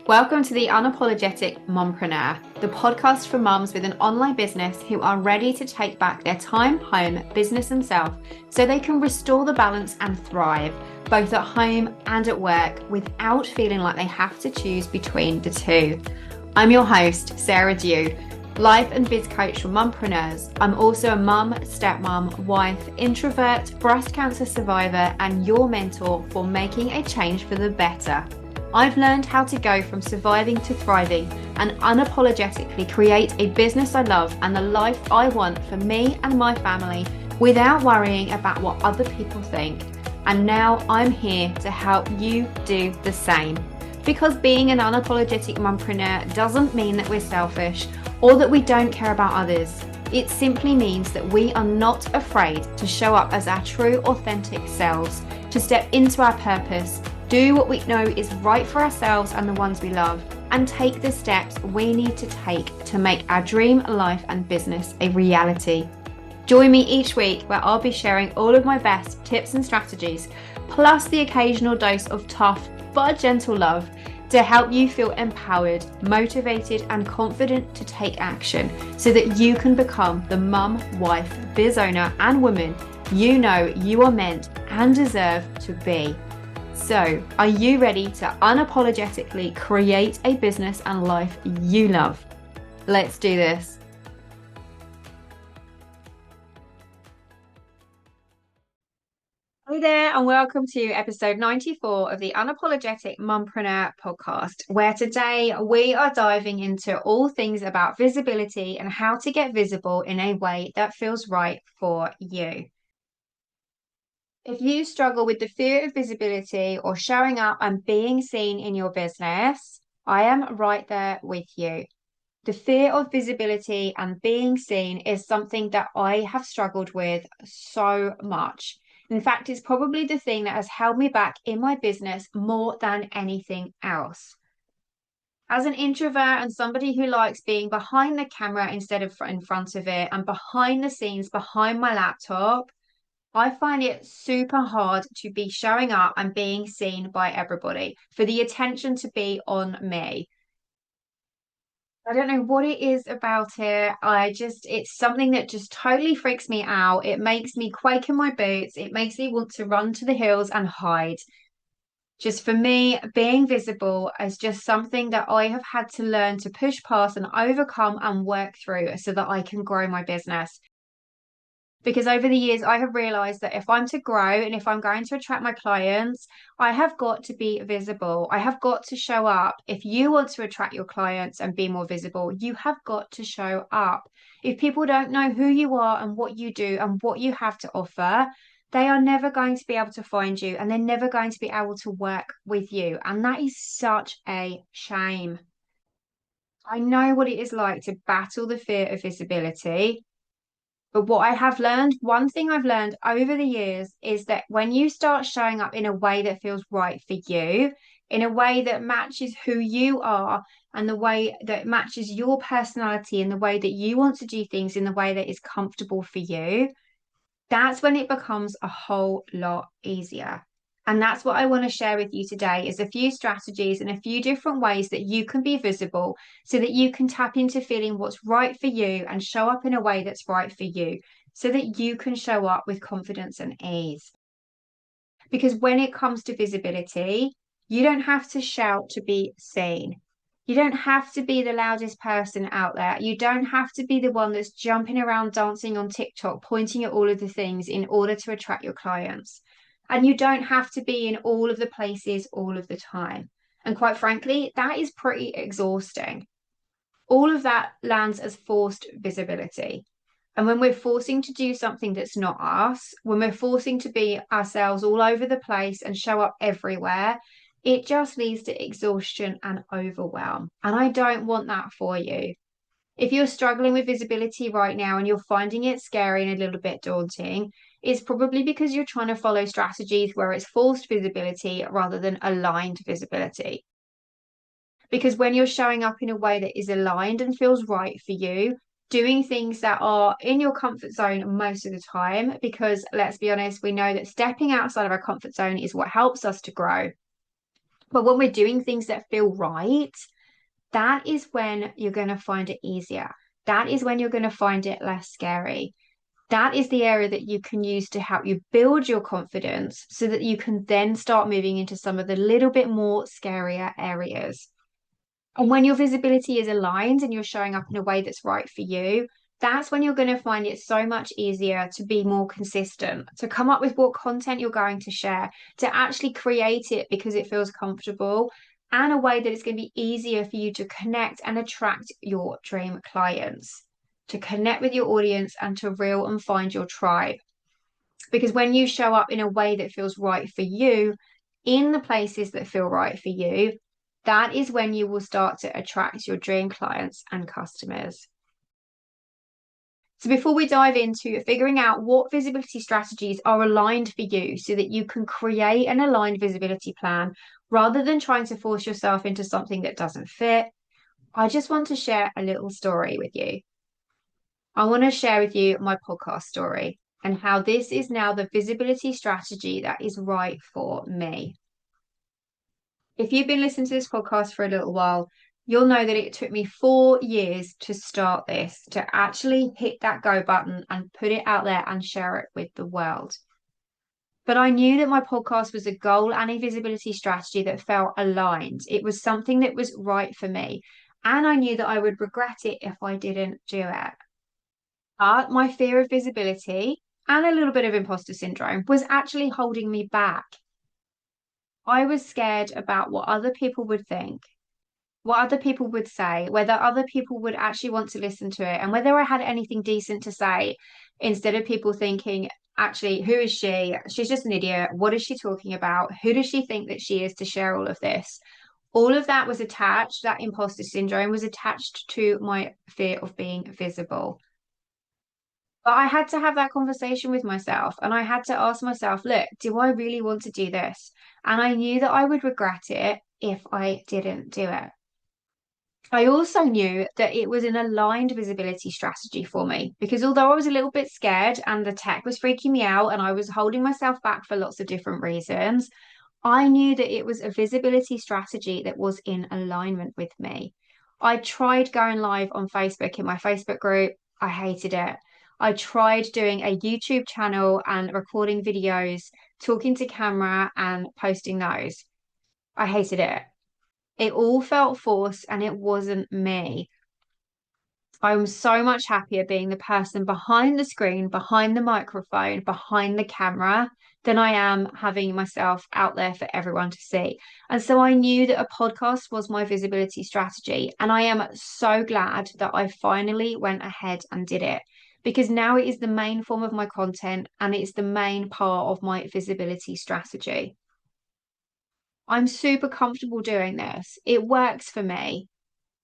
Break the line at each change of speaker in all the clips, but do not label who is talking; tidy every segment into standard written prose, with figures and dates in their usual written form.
Welcome to the Unapologetic Mompreneur, the podcast for mums with an online business who are ready to take back their time, home, business, and self so they can restore the balance and thrive, both at home and at work, without feeling like they have to choose between the two. I'm your host, Sarah Dew, life and biz coach for mompreneurs. I'm also a mum, stepmom, wife, introvert, breast cancer survivor, and your mentor for making a change for the better. I've learned how to go from surviving to thriving and unapologetically create a business I love and the life I want for me and my family without worrying about what other people think. And now I'm here to help you do the same. Because being an unapologetic mompreneur doesn't mean that we're selfish or that we don't care about others. It simply means that we are not afraid to show up as our true, authentic selves, to step into our purpose, do what we know is right for ourselves and the ones we love, and take the steps we need to take to make our dream life and business a reality. Join me each week where I'll be sharing all of my best tips and strategies, plus the occasional dose of tough but gentle love to help you feel empowered, motivated, and confident to take action so that you can become the mum, wife, biz owner, and woman you know you are meant and deserve to be. So, are you ready to unapologetically create a business and life you love? Let's do this. Hey there, and welcome to episode 94 of the Unapologetic Mompreneur podcast, where today we are diving into all things about visibility and how to get visible in a way that feels right for you. If you struggle with the fear of visibility or showing up and being seen in your business, I am right there with you. The fear of visibility and being seen is something that I have struggled with so much. In fact, it's probably the thing that has held me back in my business more than anything else. As an introvert and somebody who likes being behind the camera instead of in front of it and behind the scenes, behind my laptop, I find it super hard to be showing up and being seen by everybody, for the attention to be on me. I don't know what it is about it. It's something that just totally freaks me out. It makes me quake in my boots. It makes me want to run to the hills and hide. Just for me, being visible is just something that I have had to learn to push past and overcome and work through so that I can grow my business. Because over the years, I have realized that if I'm to grow and if I'm going to attract my clients, I have got to be visible. I have got to show up. If you want to attract your clients and be more visible, you have got to show up. If people don't know who you are and what you do and what you have to offer, they are never going to be able to find you and they're never going to be able to work with you. And that is such a shame. I know what it is like to battle the fear of visibility. But what I have learned, one thing I've learned over the years is that when you start showing up in a way that feels right for you, in a way that matches who you are and the way that matches your personality and the way that you want to do things in the way that is comfortable for you, that's when it becomes a whole lot easier. And that's what I want to share with you today is a few strategies and a few different ways that you can be visible so that you can tap into feeling what's right for you and show up in a way that's right for you so that you can show up with confidence and ease. Because when it comes to visibility, you don't have to shout to be seen. You don't have to be the loudest person out there. You don't have to be the one that's jumping around dancing on TikTok, pointing at all of the things in order to attract your clients. And you don't have to be in all of the places all of the time. And quite frankly, that is pretty exhausting. All of that lands as forced visibility. And when we're forcing to do something that's not us, when we're forcing to be ourselves all over the place and show up everywhere, it just leads to exhaustion and overwhelm. And I don't want that for you. If you're struggling with visibility right now and you're finding it scary and a little bit daunting, it's probably because you're trying to follow strategies where it's forced visibility rather than aligned visibility. Because when you're showing up in a way that is aligned and feels right for you, doing things that are in your comfort zone most of the time, because let's be honest, we know that stepping outside of our comfort zone is what helps us to grow. But when we're doing things that feel right, that is when you're going to find it easier. That is when you're going to find it less scary. That is the area that you can use to help you build your confidence so that you can then start moving into some of the little bit more scarier areas. And when your visibility is aligned and you're showing up in a way that's right for you, that's when you're going to find it so much easier to be more consistent, to come up with what content you're going to share, to actually create it because it feels comfortable, and a way that it's going to be easier for you to connect and attract your dream clients, to connect with your audience and to reel and find your tribe. Because when you show up in a way that feels right for you, in the places that feel right for you, that is when you will start to attract your dream clients and customers. So, before we dive into figuring out what visibility strategies are aligned for you so that you can create an aligned visibility plan rather than trying to force yourself into something that doesn't fit, I just want to share a little story with you. I want to share with you my podcast story and how this is now the visibility strategy that is right for me. If you've been listening to this podcast for a little while, you'll know that it took me 4 years to start this, to actually hit that go button and put it out there and share it with the world. But I knew that my podcast was a goal and a visibility strategy that felt aligned. It was something that was right for me. And I knew that I would regret it if I didn't do it. But my fear of visibility and a little bit of imposter syndrome was actually holding me back. I was scared about what other people would think, what other people would say, whether other people would actually want to listen to it, and whether I had anything decent to say instead of people thinking, actually, who is she? She's just an idiot. What is she talking about? Who does she think that she is to share all of this? All of that was attached, that imposter syndrome was attached to my fear of being visible. But I had to have that conversation with myself and I had to ask myself, look, do I really want to do this? And I knew that I would regret it if I didn't do it. I also knew that it was an aligned visibility strategy for me because although I was a little bit scared and the tech was freaking me out and I was holding myself back for lots of different reasons, I knew that it was a visibility strategy that was in alignment with me. I tried going live on Facebook in my Facebook group. I hated it. I tried doing a YouTube channel and recording videos, talking to camera and posting those. I hated it. It all felt forced and it wasn't me. I'm so much happier being the person behind the screen, behind the microphone, behind the camera than I am having myself out there for everyone to see. And so I knew that a podcast was my visibility strategy. And I am so glad that I finally went ahead and did it because now it is the main form of my content and it's the main part of my visibility strategy. I'm super comfortable doing this. It works for me.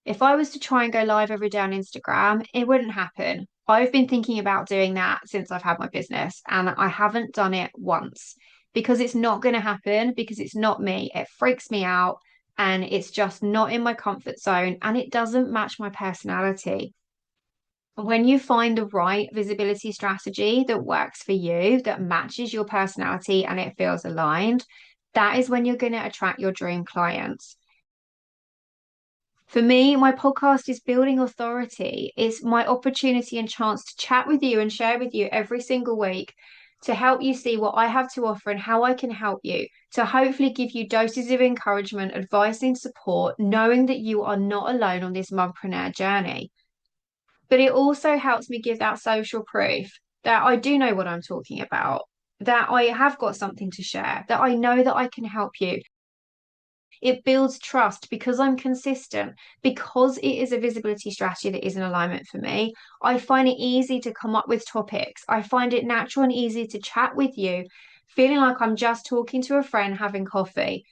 If I was to try and go live every day on Instagram, it wouldn't happen. I've been thinking about doing that since I've had my business, and I haven't done it once because it's not going to happen because it's not me. It freaks me out and it's just not in my comfort zone and it doesn't match my personality. When you find the right visibility strategy that works for you, that matches your personality and it feels aligned, that is when you're going to attract your dream clients. For me, my podcast is building authority. It's my opportunity and chance to chat with you and share with you every single week to help you see what I have to offer and how I can help you, to hopefully give you doses of encouragement, advice, and support, knowing that you are not alone on this mompreneur journey. But it also helps me give that social proof that I do know what I'm talking about, that I have got something to share, that I know that I can help you. It builds trust because I'm consistent, because it is a visibility strategy that is in alignment for me. I find it easy to come up with topics. I find it natural and easy to chat with you, feeling like I'm just talking to a friend having coffee.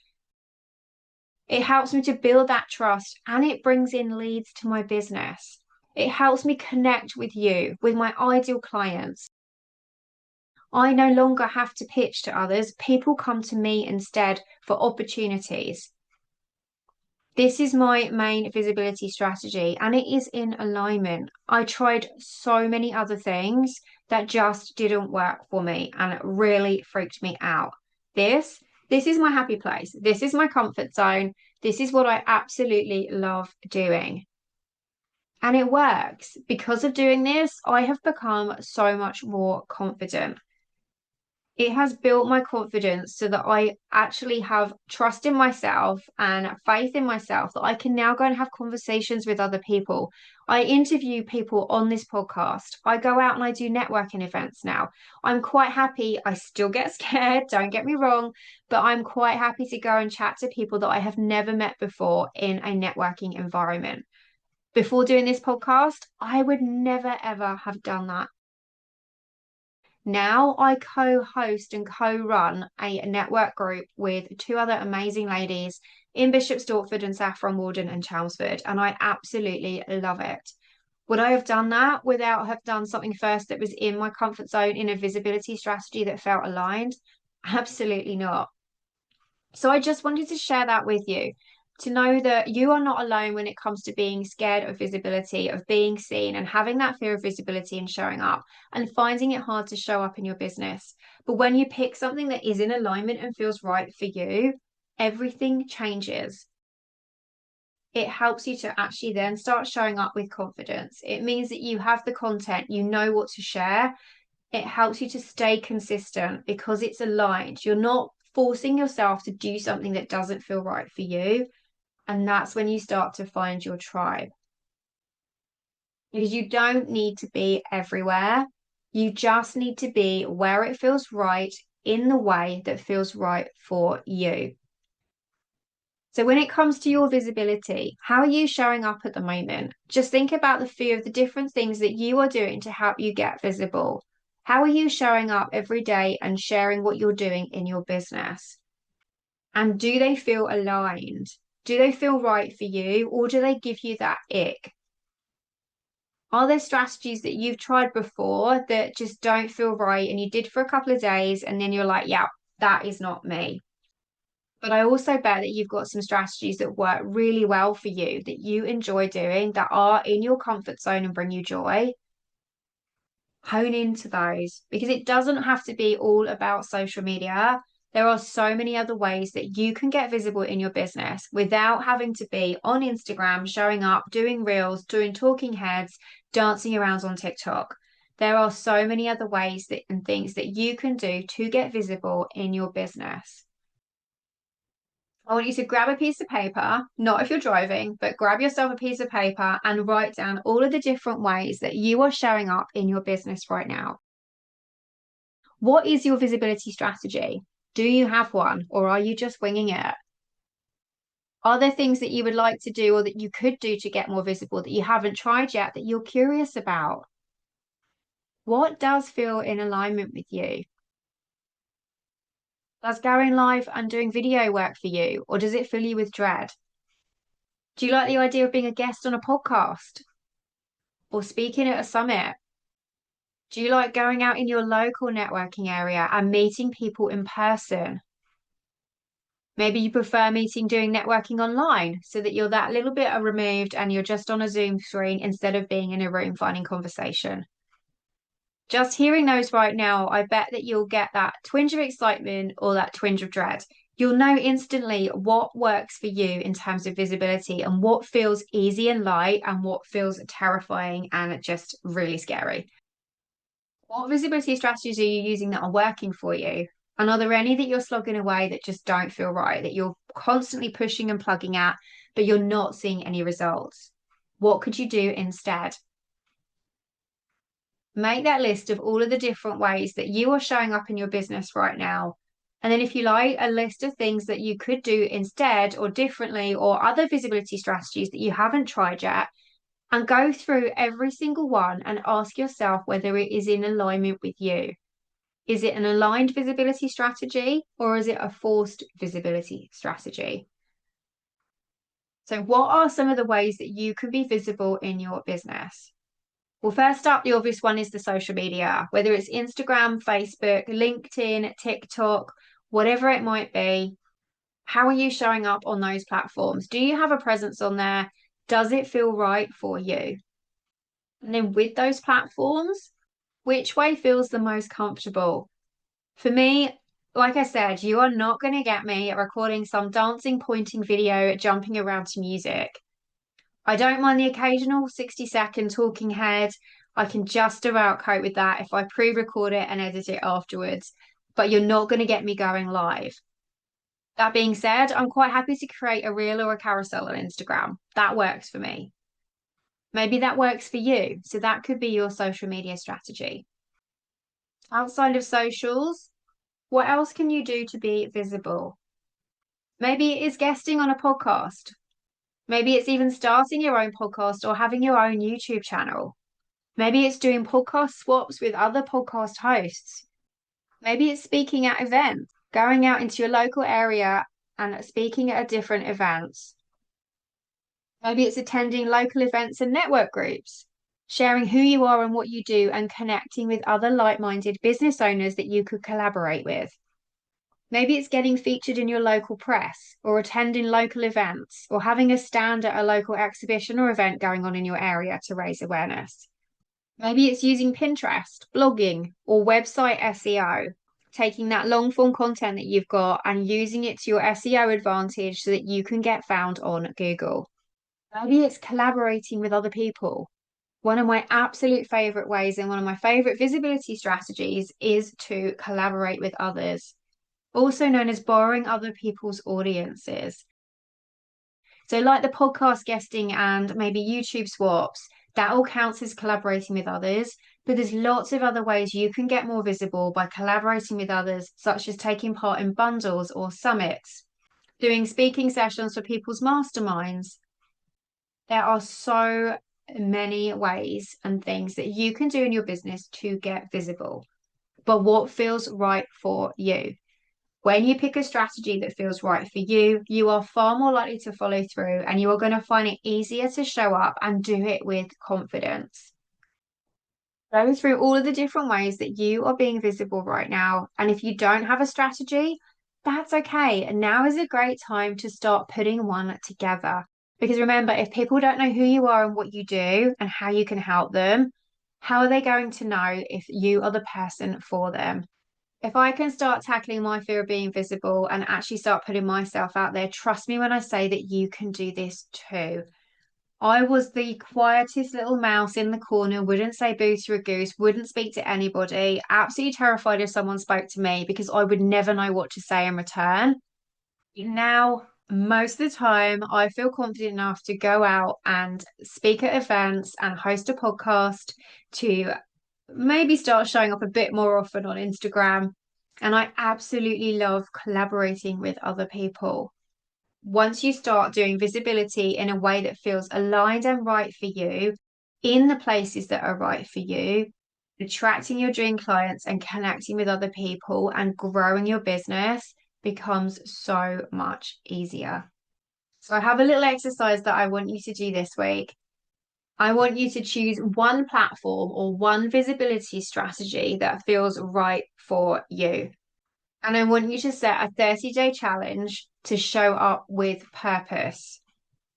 It helps me to build that trust and it brings in leads to my business. It helps me connect with you, with my ideal clients. I no longer have to pitch to others. People come to me instead for opportunities. This is my main visibility strategy and it is in alignment. I tried so many other things that just didn't work for me and it really freaked me out. This This is my happy place. This is my comfort zone. This is what I absolutely love doing. And it works. Because of doing this, I have become so much more confident. It has built my confidence so that I actually have trust in myself and faith in myself that I can now go and have conversations with other people. I interview people on this podcast. I go out and I do networking events now. I'm quite happy. I still get scared, don't get me wrong, but I'm quite happy to go and chat to people that I have never met before in a networking environment. Before doing this podcast, I would never ever have done that. Now I co-host and co-run a network group with two other amazing ladies in Bishop Stortford and Saffron Walden and Chelmsford, and I absolutely love it. Would I have done that without have done something first that was in my comfort zone in a visibility strategy that felt aligned? Absolutely not. So I just wanted to share that with you to know that you are not alone when it comes to being scared of visibility, of being seen, and having that fear of visibility and showing up and finding it hard to show up in your business. But when you pick something that is in alignment and feels right for you, everything changes. It helps you to actually then start showing up with confidence. It means that you have the content, you know what to share. It helps you to stay consistent because it's aligned. You're not forcing yourself to do something that doesn't feel right for you. And that's when you start to find your tribe. Because you don't need to be everywhere. You just need to be where it feels right in the way that feels right for you. So when it comes to your visibility, how are you showing up at the moment? Just think about the few of the different things that you are doing to help you get visible. How are you showing up every day and sharing what you're doing in your business? And do they feel aligned? Do they feel right for you, or do they give you that ick? Are there strategies that you've tried before that just don't feel right and you did for a couple of days and then you're like, yeah, that is not me? But I also bet that you've got some strategies that work really well for you, that you enjoy doing, that are in your comfort zone and bring you joy. Hone into those because it doesn't have to be all about social media. There are so many other ways that you can get visible in your business without having to be on Instagram, showing up, doing reels, doing talking heads, dancing around on TikTok. There are so many other ways that and things that you can do to get visible in your business. I want you to grab a piece of paper, not if you're driving, but grab yourself a piece of paper and write down all of the different ways that you are showing up in your business right now. What is your visibility strategy? Do you have one, or are you just winging it? Are there things that you would like to do or that you could do to get more visible that you haven't tried yet that you're curious about? What does feel in alignment with you? Does going live and doing video work for you, or does it fill you with dread? Do you like the idea of being a guest on a podcast or speaking at a summit? Do you like going out in your local networking area and meeting people in person? Maybe you prefer doing networking online so that you're that little bit removed and you're just on a Zoom screen instead of being in a room finding conversation. Just hearing those right now, I bet that you'll get that twinge of excitement or that twinge of dread. You'll know instantly what works for you in terms of visibility and what feels easy and light and what feels terrifying and just really scary. What visibility strategies are you using that are working for you? And are there any that you're slogging away that just don't feel right, that you're constantly pushing and plugging at, but you're not seeing any results? What could you do instead? Make that list of all of the different ways that you are showing up in your business right now. And then, if you like, a list of things that you could do instead or differently, or other visibility strategies that you haven't tried yet, and go through every single one and ask yourself whether it is in alignment with you. Is it an aligned visibility strategy or is it a forced visibility strategy? So, what are some of the ways that you can be visible in your business? Well, first up, the obvious one is the social media, whether it's Instagram, Facebook, LinkedIn, TikTok, whatever it might be. How are you showing up on those platforms? Do you have a presence on there? Does it feel right for you? And then with those platforms, which way feels the most comfortable? For me, Like I said, you are not going to get me recording some dancing, pointing video, jumping around to music. I don't mind the occasional 60-second talking head. I can just about cope with that if I pre-record it and edit it afterwards. But you're not going to get me going live. That being said, I'm quite happy to create a reel or a carousel on Instagram. That works for me. Maybe that works for you. So that could be your social media strategy. Outside of socials, what else can you do to be visible? Maybe it is guesting on a podcast. Maybe it's even starting your own podcast or having your own YouTube channel. Maybe it's doing podcast swaps with other podcast hosts. Maybe it's speaking at events, going out into your local area and speaking at different events. Maybe it's attending local events and network groups, sharing who you are and what you do, and connecting with other like-minded business owners that you could collaborate with. Maybe it's getting featured in your local press, or attending local events, or having a stand at a local exhibition or event going on in your area to raise awareness. Maybe it's using Pinterest, blogging, or website SEO, taking that long form content that you've got and using it to your SEO advantage so that you can get found on Google. Maybe it's collaborating with other people. One of my absolute favorite ways and one of my favorite visibility strategies is to collaborate with others, also known as borrowing other people's audiences. So, like the podcast guesting and maybe YouTube swaps, that all counts as collaborating with others. But there's lots of other ways you can get more visible by collaborating with others, such as taking part in bundles or summits, doing speaking sessions for people's masterminds. There are so many ways and things that you can do in your business to get visible. But what feels right for you? When you pick a strategy that feels right for you, you are far more likely to follow through and you are going to find it easier to show up and do it with confidence. Go through all of the different ways that you are being visible right now. And if you don't have a strategy, that's okay. And now is a great time to start putting one together. Because remember, if people don't know who you are and what you do and how you can help them, how are they going to know if you are the person for them? If I can start tackling my fear of being visible and actually start putting myself out there, trust me when I say that you can do this too. I was the quietest little mouse in the corner, wouldn't say boo to a goose, wouldn't speak to anybody, absolutely terrified if someone spoke to me because I would never know what to say in return. Now, most of the time, I feel confident enough to go out and speak at events and host a podcast to maybe start showing up a bit more often on Instagram. And I absolutely love collaborating with other people. Once you start doing visibility in a way that feels aligned and right for you, in the places that are right for you, attracting your dream clients and connecting with other people and growing your business becomes so much easier. So I have a little exercise that I want you to do this week. I want you to choose one platform or one visibility strategy that feels right for you. And I want you to set a 30-day challenge to show up with purpose.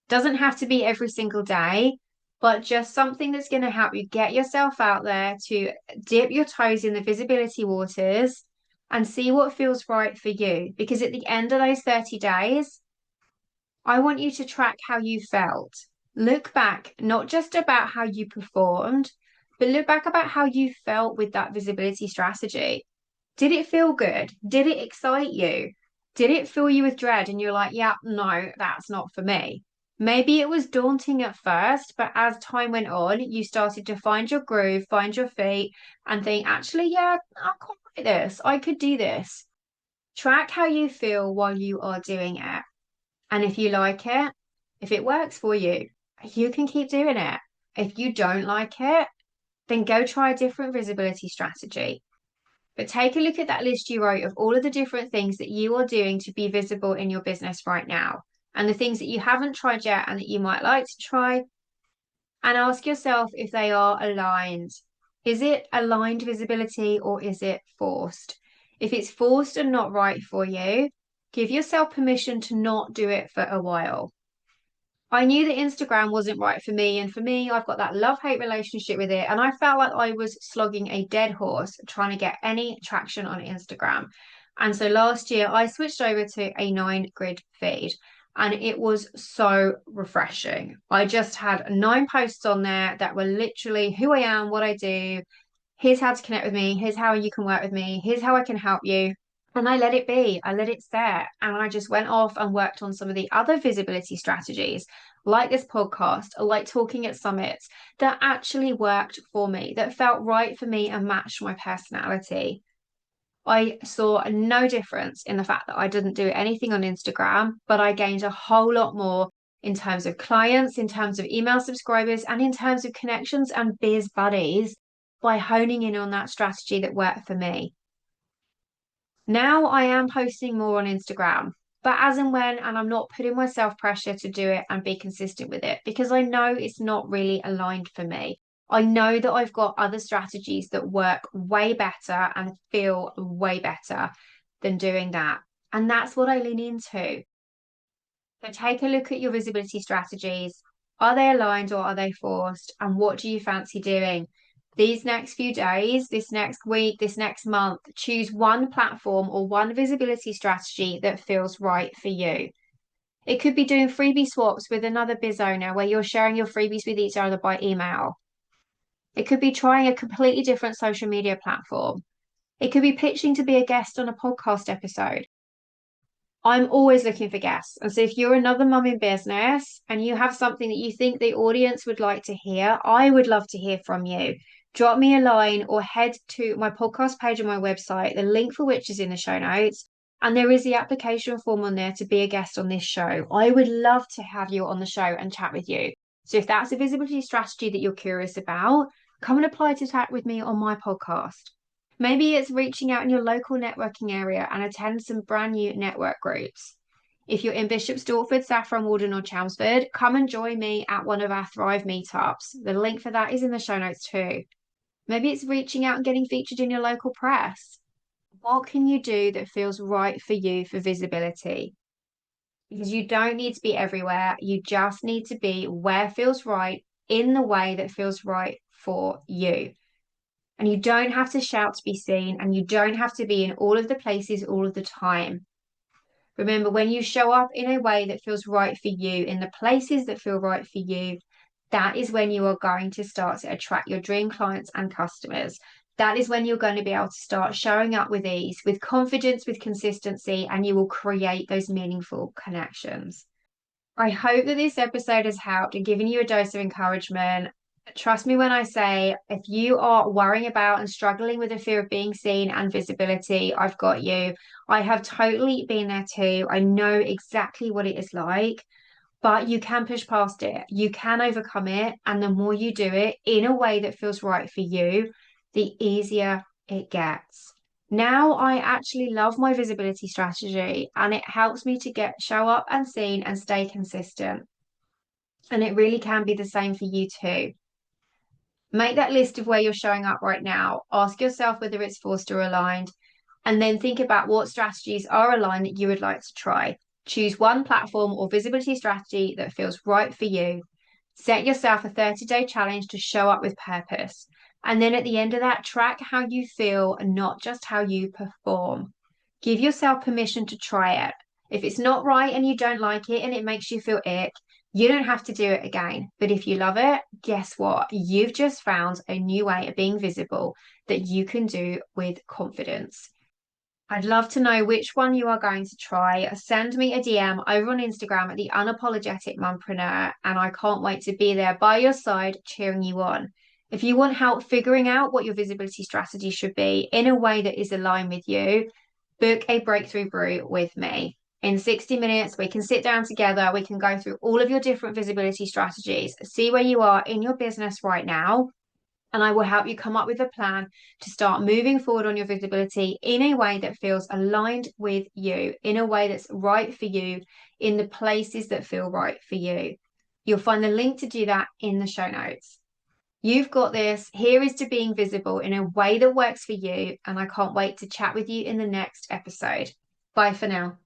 Doesn't have to be every single day, but just something that's going to help you get yourself out there to dip your toes in the visibility waters and see what feels right for you. Because at the end of those 30 days, I want you to track how you felt. Look back, not just about how you performed, but look back about how you felt with that visibility strategy. Did it feel good? Did it excite you? Did it fill you with dread? And you're like, yeah, no, that's not for me. Maybe it was daunting at first, but as time went on, you started to find your groove, find your feet, and think, actually, yeah, I can do this. I could do this. Track how you feel while you are doing it. And if you like it, if it works for you, you can keep doing it. If you don't like it, then go try a different visibility strategy. But take a look at that list you wrote of all of the different things that you are doing to be visible in your business right now, and the things that you haven't tried yet and that you might like to try, and ask yourself if they are aligned. Is it aligned visibility or is it forced? If it's forced and not right for you, give yourself permission to not do it for a while. I knew that Instagram wasn't right for me. And for me, I've got that love-hate relationship with it. And I felt like I was slogging a dead horse trying to get any traction on Instagram. And so last year I switched over to a 9 grid feed and it was so refreshing. I just had 9 posts on there that were literally who I am, what I do. Here's how to connect with me. Here's how you can work with me. Here's how I can help you. And I let it be. I let it set. And I just went off and worked on some of the other visibility strategies, like this podcast, or like talking at summits, that actually worked for me, that felt right for me and matched my personality. I saw no difference in the fact that I didn't do anything on Instagram, but I gained a whole lot more in terms of clients, in terms of email subscribers, and in terms of connections and biz buddies by honing in on that strategy that worked for me. Now I am posting more on Instagram, but as and when, and I'm not putting myself pressure to do it and be consistent with it because I know it's not really aligned for me. I know that I've got other strategies that work way better and feel way better than doing that. And that's what I lean into. So take a look at your visibility strategies. Are they aligned or are they forced? And what do you fancy doing? These next few days, this next week, this next month, choose one platform or one visibility strategy that feels right for you. It could be doing freebie swaps with another biz owner where you're sharing your freebies with each other by email. It could be trying a completely different social media platform. It could be pitching to be a guest on a podcast episode. I'm always looking for guests. And so if you're another mum in business and you have something that you think the audience would like to hear, I would love to hear from you. Drop me a line or head to my podcast page on my website, the link for which is in the show notes. And there is the application form on there to be a guest on this show. I would love to have you on the show and chat with you. So if that's a visibility strategy that you're curious about, come and apply to chat with me on my podcast. Maybe it's reaching out in your local networking area and attend some brand new network groups. If you're in Bishop Stortford, Saffron Walden, or Chelmsford, come and join me at one of our Thrive meetups. The link for that is in the show notes too. Maybe it's reaching out and getting featured in your local press. What can you do that feels right for you for visibility? Because you don't need to be everywhere. You just need to be where feels right in the way that feels right for you. And you don't have to shout to be seen, and you don't have to be in all of the places all of the time. Remember, when you show up in a way that feels right for you, in the places that feel right for you, that is when you are going to start to attract your dream clients and customers. That is when you're going to be able to start showing up with ease, with confidence, with consistency, and you will create those meaningful connections. I hope that this episode has helped and given you a dose of encouragement. Trust me when I say, if you are worrying about and struggling with the fear of being seen and visibility, I've got you. I have totally been there too. I know exactly what it is like, but you can push past it. You can overcome it. And the more you do it in a way that feels right for you, the easier it gets. Now I actually love my visibility strategy and it helps me to show up and seen and stay consistent. And it really can be the same for you too. Make that list of where you're showing up right now. Ask yourself whether it's forced or aligned, and then think about what strategies are aligned that you would like to try. Choose one platform or visibility strategy that feels right for you. Set yourself a 30-day challenge to show up with purpose. And then at the end of that, track how you feel and not just how you perform. Give yourself permission to try it. If it's not right and you don't like it and it makes you feel ick, you don't have to do it again. But if you love it, guess what? You've just found a new way of being visible that you can do with confidence. I'd love to know which one you are going to try. Send me a DM over on Instagram at the Unapologetic Mompreneur, and I can't wait to be there by your side cheering you on. If you want help figuring out what your visibility strategy should be in a way that is aligned with you, book a breakthrough brew with me. In 60 minutes, we can sit down together. We can go through all of your different visibility strategies, see where you are in your business right now, and I will help you come up with a plan to start moving forward on your visibility in a way that feels aligned with you, in a way that's right for you, in the places that feel right for you. You'll find the link to do that in the show notes. You've got this. Here is to being visible in a way that works for you, and I can't wait to chat with you in the next episode. Bye for now.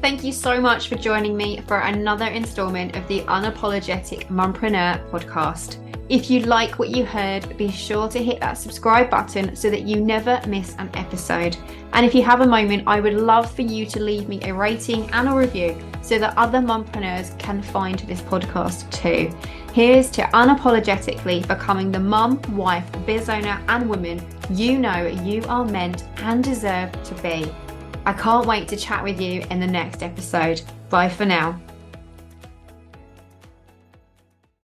Thank you so much for joining me for another installment of the Unapologetic Mompreneur podcast. If you like what you heard, be sure to hit that subscribe button so that you never miss an episode. And if you have a moment, I would love for you to leave me a rating and a review so that other mompreneurs can find this podcast too. Here's to unapologetically becoming the mum, wife, biz owner, and woman you know you are meant and deserve to be. I can't wait to chat with you in the next episode. Bye for now.